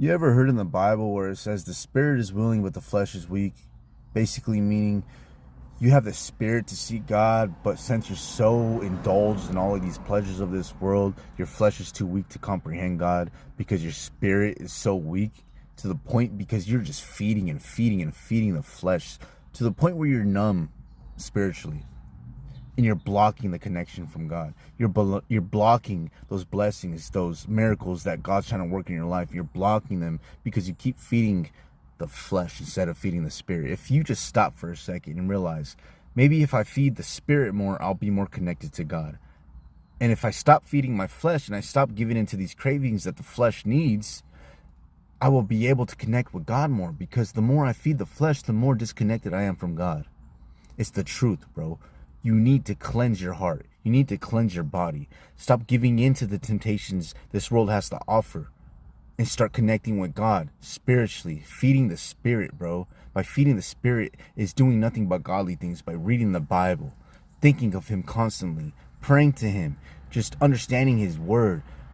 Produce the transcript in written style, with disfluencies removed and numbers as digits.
You ever heard in the Bible where it says the spirit is willing but the flesh is weak? Basically meaning you have the spirit to seek God, but since you're so indulged in all of these pleasures of this world, your flesh is too weak to comprehend God because your spirit is so weak to the point because you're just feeding and feeding and feeding the flesh to the point where you're numb spiritually. And you're blocking the connection from God. You're blocking those blessings, those miracles that God's trying to work in your life. You're blocking them because you keep feeding the flesh instead of feeding the spirit. If you just stop for a second and realize, maybe if I feed the spirit more, I'll be more connected to God. And if I stop feeding my flesh and I stop giving into these cravings that the flesh needs, I will be able to connect with God more, because the more I feed the flesh, the more disconnected I am from God. It's the truth, bro. You need to cleanse your heart. You need to cleanse your body. Stop giving in to the temptations this world has to offer and start connecting with God spiritually, feeding the spirit, bro. By feeding the spirit is doing nothing but godly things, by reading the Bible, thinking of him constantly, praying to him, just understanding his word,